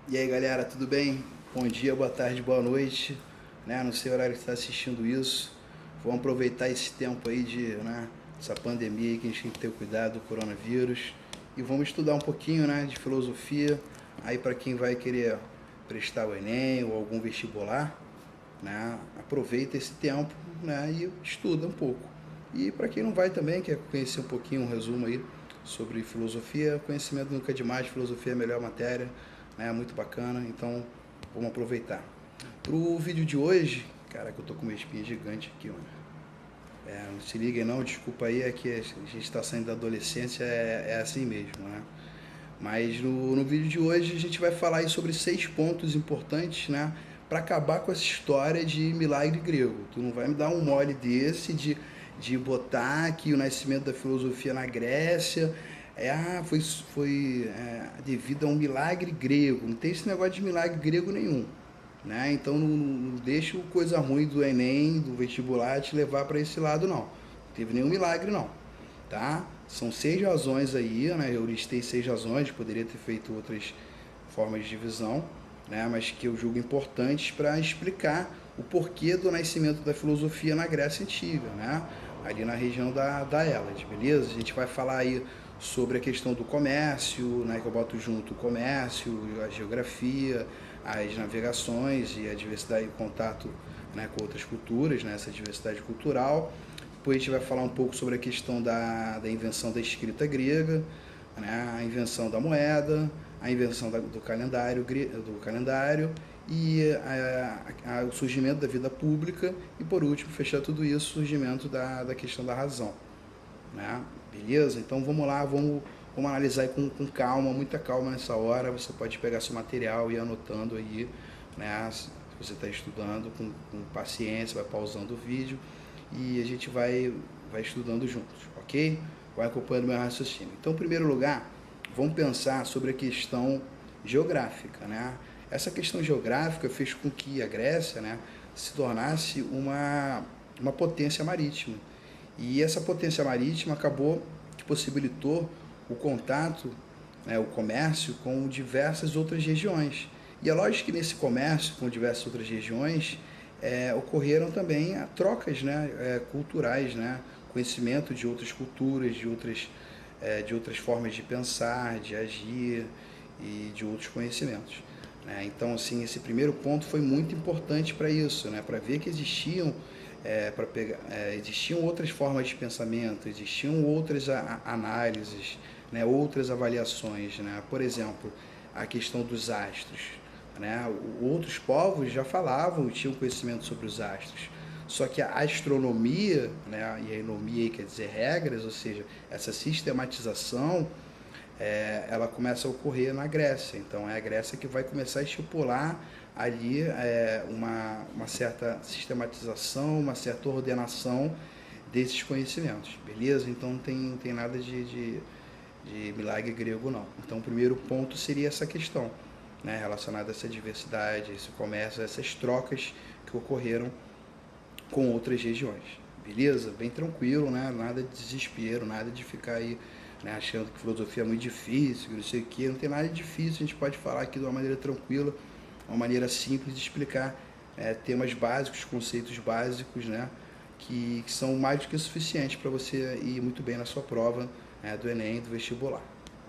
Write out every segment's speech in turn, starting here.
E aí galera, tudo bem? Bom dia, boa tarde, boa noite, né? Não sei o horário que você está assistindo isso. Vamos aproveitar esse tempo aí essa pandemia aí que a gente tem que ter cuidado do coronavírus. E vamos estudar um pouquinho, né, de filosofia. Aí para quem vai querer prestar o Enem ou algum vestibular, né? Aproveita esse tempo, né, e estuda um pouco. E para quem não vai também, quer conhecer um pouquinho, um resumo aí sobre filosofia, conhecimento nunca é demais, filosofia é a melhor matéria, né, muito bacana, então vamos aproveitar. Pro vídeo de hoje, cara, que eu tô com uma espinha gigante aqui, mano. Não se liguem não, desculpa aí, é que a gente está saindo da adolescência, é assim mesmo, né? Mas no vídeo de hoje a gente vai falar aí sobre 6 pontos importantes, né? Para acabar com essa história de milagre grego. Tu não vai me dar um mole desse de botar aqui o nascimento da filosofia na Grécia. Foi devido a um milagre grego. Não tem esse negócio de milagre grego nenhum. Né? Então não deixa coisa ruim do Enem, do vestibular te levar para esse lado não. Não teve nenhum milagre não, tá? São 6 razões aí, né? Eu listei 6 razões, poderia ter feito outras formas de divisão, né? Mas que eu julgo importantes para explicar o porquê do nascimento da filosofia na Grécia Antiga, né? Ali na região da Hélade, beleza? A gente vai falar aí sobre a questão do comércio, né? Que eu boto junto o comércio, a geografia, as navegações e a diversidade e contato, né, com outras culturas, né? Essa diversidade cultural. Depois a gente vai falar um pouco sobre a questão da invenção da escrita grega, né, a invenção da moeda, a invenção do calendário e o surgimento da vida pública e, por último, fechar tudo isso, o surgimento da questão da razão. Né? Beleza? Então vamos lá, vamos analisar aí com calma, muita calma nessa hora. Você pode pegar seu material e ir anotando aí, né? Se você está estudando com paciência, vai pausando o vídeo e a gente vai estudando juntos, ok? Vai acompanhando meu raciocínio. Então, em primeiro lugar, vamos pensar sobre a questão geográfica, né? Essa questão geográfica fez com que a Grécia, né, se tornasse uma potência marítima. E essa potência marítima acabou que possibilitou o contato, né, o comércio com diversas outras regiões. E é lógico que nesse comércio com diversas outras regiões ocorreram também trocas, né, culturais, né, conhecimento de outras culturas, de outras formas de pensar, de agir e de outros conhecimentos. Né? Então, assim, esse primeiro ponto foi muito importante para isso, né, para ver que existiam outras formas de pensamento, existiam outras análises, né, outras avaliações. Né? Por exemplo, a questão dos astros. Né? Outros povos já falavam, tinham conhecimento sobre os astros. Só que a astronomia, né, e a enomia quer dizer regras, ou seja, essa sistematização, ela começa a ocorrer na Grécia. Então é a Grécia que vai começar a estipular ali uma certa sistematização, uma certa ordenação desses conhecimentos, beleza? Então não tem nada de milagre grego não. Então o primeiro ponto seria essa questão, né, relacionada a essa diversidade, esse comércio, essas trocas que ocorreram com outras regiões, beleza? Bem tranquilo, né? Nada de desespero, nada de ficar aí, né, achando que filosofia é muito difícil, que não sei o que, não tem nada de difícil, a gente pode falar aqui de uma maneira tranquila, uma maneira simples de explicar temas básicos, conceitos básicos, né, que são mais do que suficientes para você ir muito bem na sua prova, do Enem e do vestibular,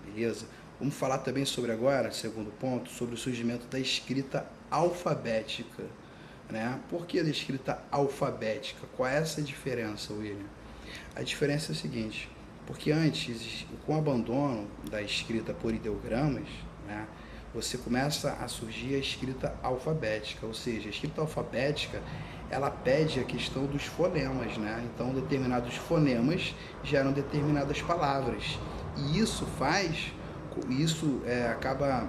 beleza? Vamos falar também sobre agora, segundo ponto, sobre o surgimento da escrita alfabética. Né? Por que da escrita alfabética? Qual é essa diferença, William? A diferença é a seguinte, porque antes, com o abandono da escrita por ideogramas, né, você começa a surgir a escrita alfabética, ou seja, a escrita alfabética, ela pede a questão dos fonemas, né? Então, determinados fonemas geram determinadas palavras, e isso acaba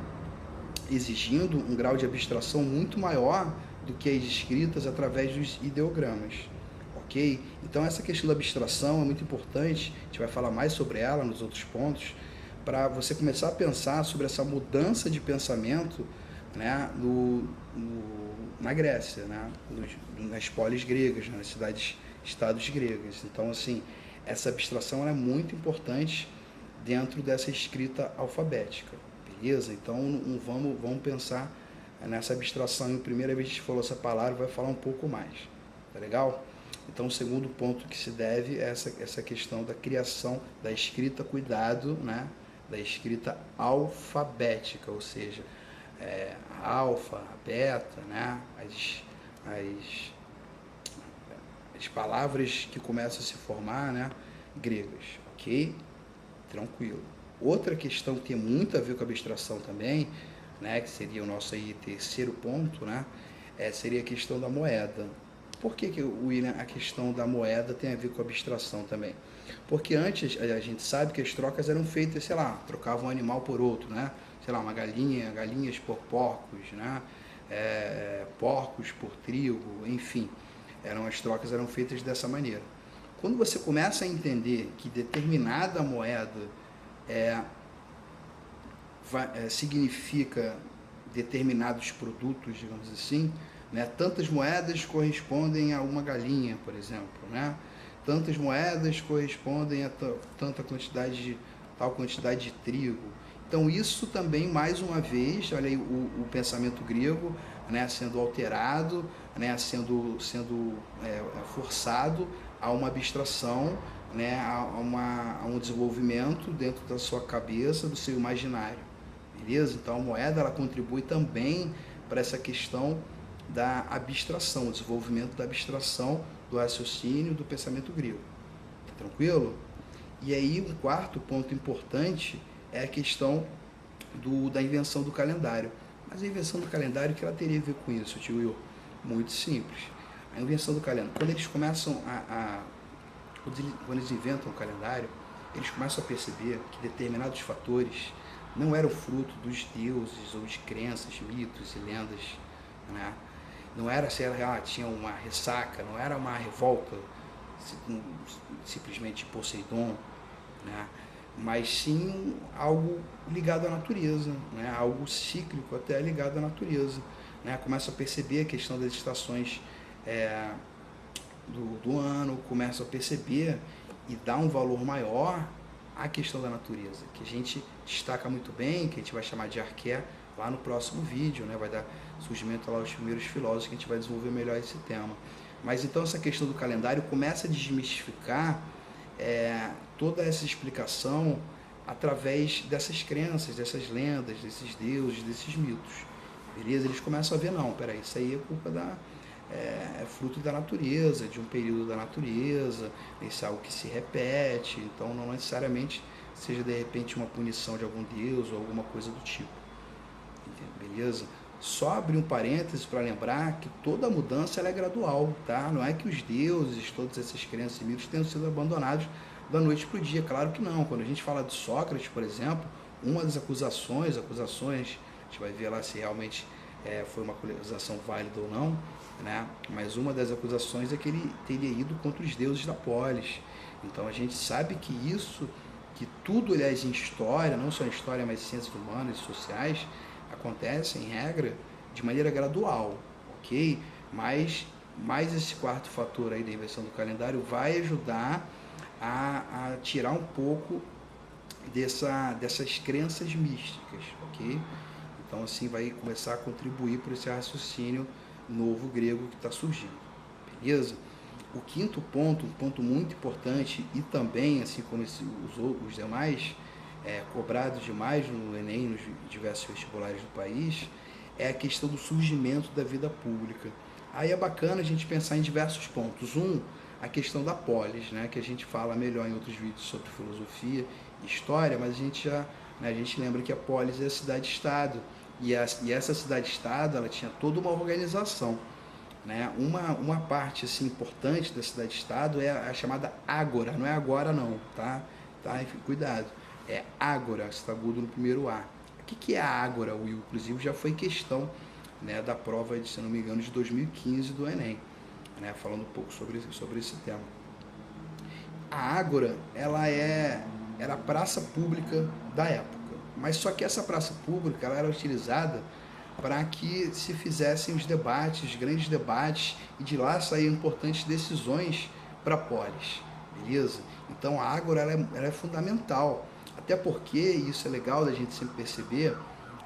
exigindo um grau de abstração muito maior do que as escritas através dos ideogramas, ok? Então essa questão da abstração é muito importante, a gente vai falar mais sobre ela nos outros pontos, para você começar a pensar sobre essa mudança de pensamento, né, na Grécia, né, nas polis gregas, nas cidades-estados gregas. Então, assim, essa abstração é muito importante dentro dessa escrita alfabética, beleza? Então vamos pensar nessa abstração. A primeira vez que a gente falou essa palavra, vai falar um pouco mais, tá legal? Então, o segundo ponto que se deve é essa questão da criação da escrita, cuidado, né? Da escrita alfabética, ou seja, a alfa, a beta, né? As palavras que começam a se formar, né? Gregas, ok? Tranquilo. Outra questão que tem muito a ver com a abstração também, né? Que seria o nosso aí terceiro ponto, né? Seria a questão da moeda. Por que, William, a questão da moeda tem a ver com a abstração também? Porque antes a gente sabe que as trocas eram feitas, sei lá, trocava um animal por outro, né? Sei lá, uma galinha, galinhas por porcos, né? Porcos por trigo, enfim. As trocas eram feitas dessa maneira. Quando você começa a entender que determinada moeda significa determinados produtos, digamos assim, né? Tantas moedas correspondem a uma galinha, por exemplo, né? Tantas moedas correspondem a tal quantidade de trigo. Então isso também, mais uma vez, olha aí o pensamento grego, né, sendo alterado, né, sendo forçado a uma abstração, né, a um desenvolvimento dentro da sua cabeça, do seu imaginário, beleza? Então a moeda ela contribui também para essa questão da abstração, o desenvolvimento da abstração, do raciocínio, do pensamento grego. Tá tranquilo? E aí um quarto ponto importante é a questão da invenção do calendário. Mas a invenção do calendário, o que ela teria a ver com isso, tio Will? Muito simples. A invenção do calendário, quando eles começam quando eles inventam o calendário, eles começam a perceber que determinados fatores não eram fruto dos deuses ou de crenças, mitos e lendas, né? Não era se tinha uma ressaca, não era uma revolta simplesmente de Poseidon, né? Mas sim algo ligado à natureza, né? Algo cíclico até ligado à natureza, né? Começa a perceber a questão das estações do ano, começa a perceber e dar um valor maior à questão da natureza, que a gente destaca muito bem, que a gente vai chamar de arqué lá no próximo vídeo, né? Vai dar surgimento lá os primeiros filósofos, que a gente vai desenvolver melhor esse tema. Mas então essa questão do calendário começa a desmistificar toda essa explicação através dessas crenças, dessas lendas, desses deuses, desses mitos. Beleza? Eles começam a ver, não, peraí, isso aí é culpa é fruto da natureza, de um período da natureza, isso é algo que se repete, então não necessariamente seja de repente uma punição de algum deus ou alguma coisa do tipo. Beleza? Só abrir um parênteses para lembrar que toda mudança ela é gradual, tá? Não é que os deuses, todas essas crenças e mitos tenham sido abandonados da noite para o dia, claro que não. Quando a gente fala de Sócrates, por exemplo, uma das acusações, a gente vai ver lá se realmente foi uma acusação válida ou não, né? Mas uma das acusações é que ele teria ido contra os deuses da polis. Então a gente sabe que que tudo, aliás, em história, não só em história, mas em ciências humanas e sociais, acontece, em regra, de maneira gradual, ok? Mas esse quarto fator aí da inversão do calendário vai ajudar a tirar um pouco dessas crenças místicas, ok? Então, assim, vai começar a contribuir para esse raciocínio novo grego que está surgindo, beleza? O quinto ponto, um ponto muito importante e também, assim como os demais, cobrados demais no Enem, nos diversos vestibulares do país, é a questão do surgimento da vida pública. Aí é bacana a gente pensar em diversos pontos. A questão da polis, né, que a gente fala melhor em outros vídeos sobre filosofia e história, mas a gente lembra que a polis é a cidade-estado, e essa cidade-estado ela tinha toda uma organização. Né? Uma parte assim, importante da cidade-estado é a chamada ágora, não é agora não, tá? Enfim, cuidado. É ágora, está agudo no primeiro A. O que é a ágora, Will? Inclusive já foi questão, né, da prova, se não me engano, de 2015 do Enem, né, falando um pouco sobre esse tema. A ágora, ela era a praça pública da época, mas só que essa praça pública ela era utilizada para que se fizessem os grandes debates, e de lá saíam importantes decisões para a polis, beleza? Então a ágora ela é fundamental, até porque, e isso é legal da gente sempre perceber,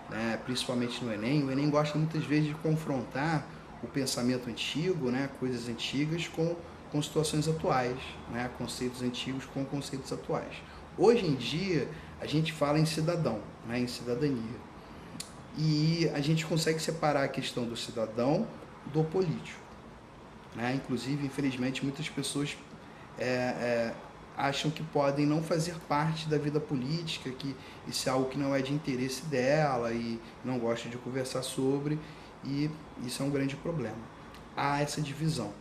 né, principalmente no Enem. O Enem gosta muitas vezes de confrontar o pensamento antigo, né, coisas antigas com situações atuais, né, conceitos antigos com conceitos atuais. Hoje em dia, a gente fala em cidadão, né, em cidadania. E a gente consegue separar a questão do cidadão do político. Né? Inclusive, infelizmente, muitas pessoas acham que podem não fazer parte da vida política, que isso é algo que não é de interesse dela e não gosta de conversar sobre, e isso é um grande problema. Há essa divisão.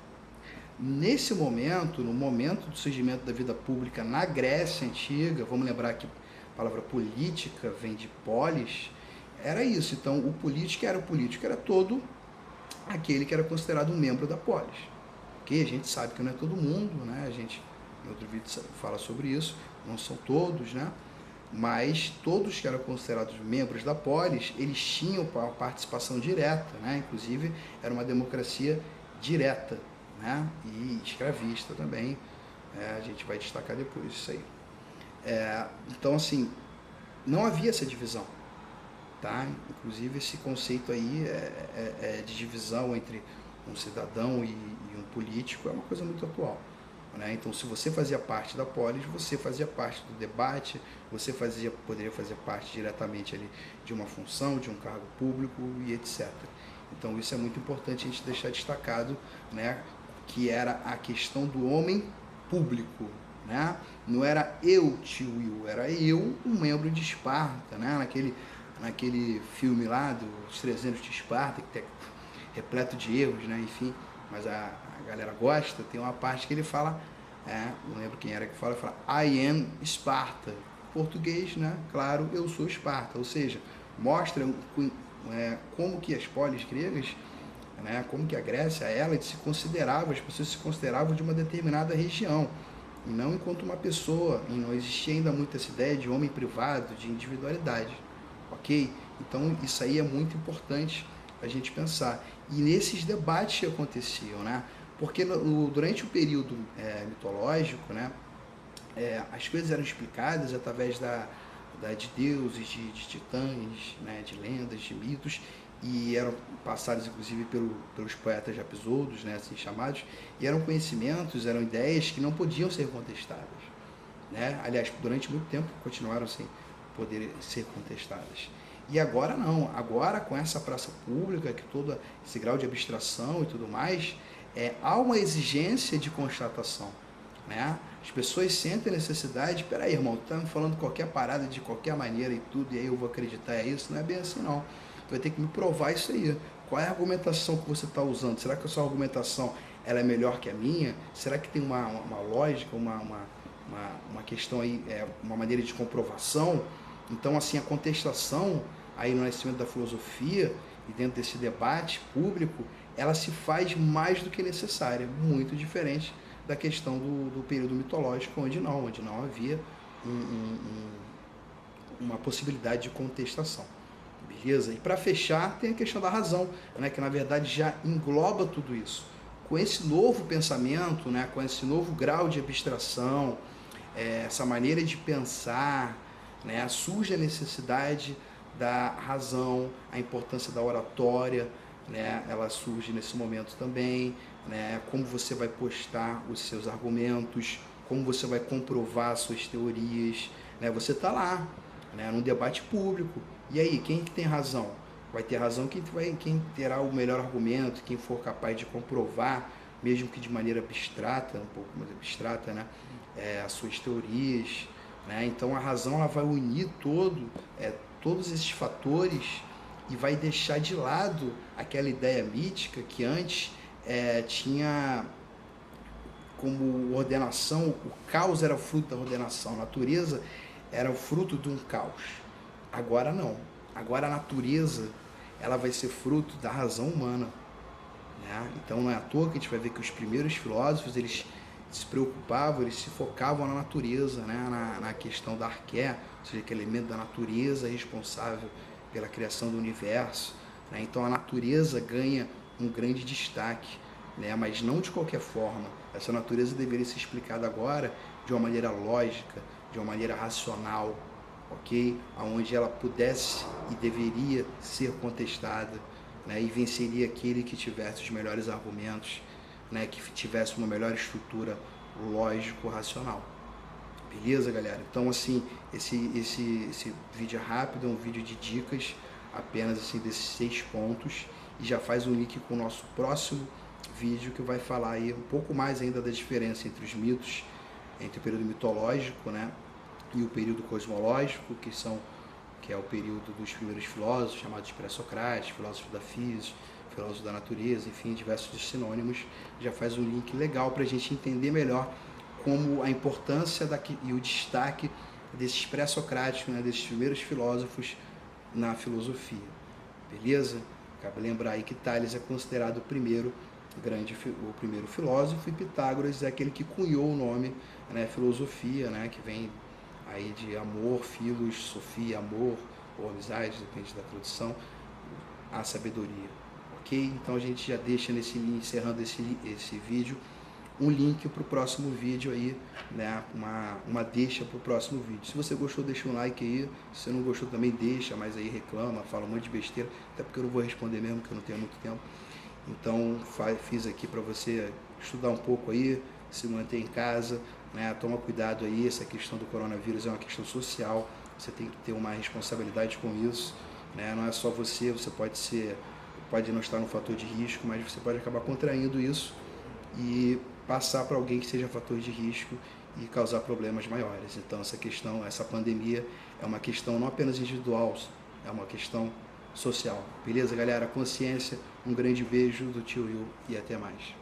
Nesse momento, no momento do surgimento da vida pública na Grécia Antiga, vamos lembrar que a palavra política vem de polis, era isso. Então, o político era todo aquele que era considerado um membro da polis. Ok? A gente sabe que não é todo mundo, né? A gente, em outro vídeo, fala sobre isso, não são todos, né? Mas todos que eram considerados membros da polis, eles tinham a participação direta, né? Inclusive, era uma democracia direta, né? E escravista também, a gente vai destacar depois isso aí. Então, assim, não havia essa divisão, tá? Inclusive, esse conceito aí de divisão entre um cidadão e um político é uma coisa muito atual, né? Então, se você fazia parte da polis, você fazia parte do debate, você poderia fazer parte diretamente ali de uma função, de um cargo público e etc. Então, isso é muito importante a gente deixar destacado, né? Que era a questão do homem público, né? Não era eu, tio Will, era eu, um membro de Esparta, né? Naquele filme lá dos 300 de Esparta, que tem repleto de erros, né? Enfim, mas a galera gosta. Tem uma parte que ele fala, não lembro quem era que fala I am Esparta. Português, né? Claro, eu sou Esparta. Ou seja, mostra como que as polis gregas, né, como que a Grécia, as pessoas se consideravam de uma determinada região, e não enquanto uma pessoa, e não existia ainda muito essa ideia de homem privado, de individualidade, ok? Então isso aí é muito importante a gente pensar, e nesses debates que aconteciam, né, porque durante o período mitológico, né, as coisas eram explicadas através de deuses, de titãs, né, de lendas, de mitos, e eram passados inclusive pelos poetas rapsoudos, né, assim chamados, e eram conhecimentos, eram ideias que não podiam ser contestadas, né? Aliás, durante muito tempo continuaram sem poder ser contestadas. E agora não, agora com essa praça pública, que todo esse grau de abstração e tudo mais, há uma exigência de constatação, né? As pessoas sentem a necessidade, peraí, irmão, tu tá me falando qualquer parada de qualquer maneira e tudo, e aí eu vou acreditar isso? Não é bem assim, não. Tu vai ter que me provar isso aí. Qual é a argumentação que você está usando? Será que a sua argumentação ela é melhor que a minha? Será que tem uma lógica, uma questão aí, uma maneira de comprovação? Então, assim, a contestação aí no nascimento da filosofia e dentro desse debate público, ela se faz mais do que necessária, muito diferente da questão do período mitológico, onde não havia uma possibilidade de contestação. Beleza? E para fechar, tem a questão da razão, né, que na verdade já engloba tudo isso. Com esse novo pensamento, né, com esse novo grau de abstração, essa maneira de pensar, né, surge a necessidade da razão, a importância da oratória, né, ela surge nesse momento também, né, como você vai postar os seus argumentos, como você vai comprovar suas teorias, né, você está lá, né, num debate público. E aí, quem que tem razão? Vai ter razão quem terá o melhor argumento, quem for capaz de comprovar, mesmo que de maneira abstrata, um pouco mais abstrata, né, as suas teorias, né? Então a razão ela vai unir todos esses fatores e vai deixar de lado aquela ideia mítica que antes tinha como ordenação, o caos era fruto da ordenação, a natureza era o fruto de um caos. Agora não. Agora a natureza ela vai ser fruto da razão humana, né? Então não é à toa que a gente vai ver que os primeiros filósofos eles se preocupavam, eles se focavam na natureza, né? na questão da arqué, ou seja, aquele elemento da natureza responsável pela criação do universo, né? Então a natureza ganha um grande destaque, né? Mas não de qualquer forma. Essa natureza deveria ser explicada agora de uma maneira lógica, de uma maneira racional, ok? Onde ela pudesse e deveria ser contestada, né? E venceria aquele que tivesse os melhores argumentos, né? Que tivesse uma melhor estrutura lógico-racional. Beleza, galera? Então, assim, esse vídeo é rápido, é um vídeo de dicas, apenas assim, desses 6 pontos, e já faz um link com o nosso próximo vídeo, que vai falar aí um pouco mais ainda da diferença entre os mitos, entre o período mitológico, né, e o período cosmológico, que é o período dos primeiros filósofos, chamados pré-socráticos, filósofos da física, filósofos da natureza, enfim, diversos sinônimos. Já faz um link legal para a gente entender melhor como a importância e o destaque desses pré-socráticos, né, desses primeiros filósofos na filosofia. Beleza? Cabe lembrar aí que Tales é considerado o primeiro filósofo, e Pitágoras é aquele que cunhou o nome, né, filosofia, né, que vem aí de amor, filos, sofia, amor, ou amizade, depende da tradução, a sabedoria. Ok? Então a gente já deixa encerrando esse vídeo, um link para o próximo vídeo aí, né? Uma deixa para o próximo vídeo. Se você gostou, deixa um like aí. Se você não gostou também, deixa, mas aí reclama, fala um monte de besteira, até porque eu não vou responder mesmo, porque eu não tenho muito tempo. Então fiz aqui para você estudar um pouco aí, se manter em casa, né? Toma cuidado aí, essa questão do coronavírus é uma questão social, você tem que ter uma responsabilidade com isso, né? Não é só você pode não estar no fator de risco, mas você pode acabar contraindo isso e passar para alguém que seja fator de risco e causar problemas maiores. Então essa pandemia é uma questão não apenas individual, é uma questão social. Beleza, galera? Consciência, um grande beijo do tio Will e até mais.